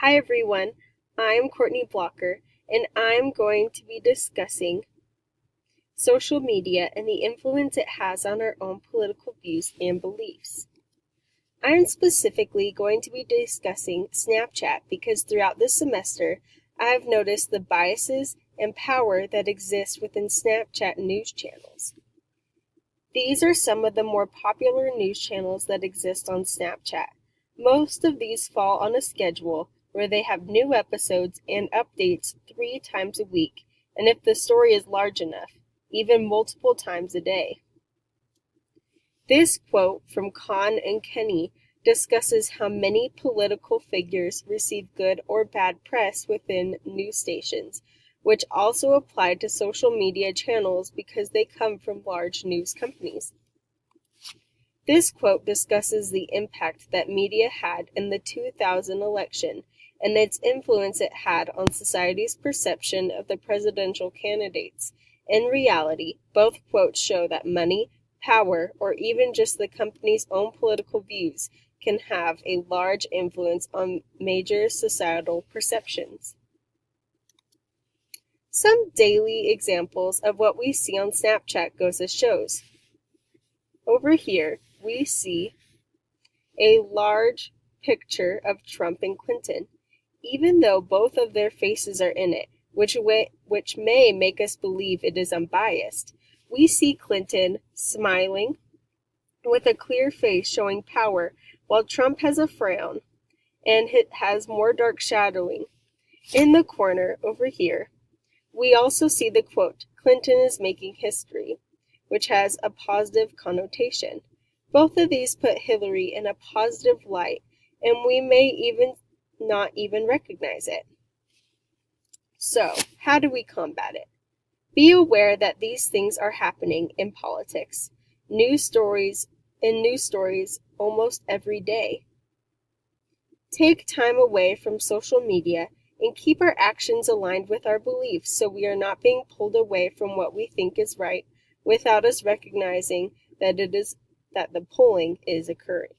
Hi everyone, I'm Courtney Blocker, and I'm going to be discussing social media and the influence it has on our own political views and beliefs. I'm specifically going to be discussing Snapchat because throughout this semester, I've noticed the biases and power that exist within Snapchat news channels. These are some of the more popular news channels that exist on Snapchat. Most of these fall on a schedule where they have new episodes and updates 3 times a week, and if the story is large enough, even multiple times a day. This quote from COMM140 discusses how many political figures receive good or bad press within news stations, which also apply to social media channels because they come from large news companies. This quote discusses the impact that media had in the 2000 election and its influence it had on society's perception of the presidential candidates. In reality, both quotes show that money, power, or even just the company's own political views can have a large influence on major societal perceptions. Some daily examples of what we see on Snapchat goes as shows. Over here, we see a large picture of Trump and Clinton, even though both of their faces are in it, which may make us believe it is unbiased. We see Clinton smiling with a clear face showing power, while Trump has a frown and it has more dark shadowing. In the corner over here, we also see the quote, "Clinton is making history," which has a positive connotation. Both of these put Hillary in a positive light, and we may not even recognize it. So, how do we combat it? Be aware that these things are happening in politics, news stories almost every day. Take time away from social media and keep our actions aligned with our beliefs so we are not being pulled away from what we think is right without us recognizing that the pulling is occurring.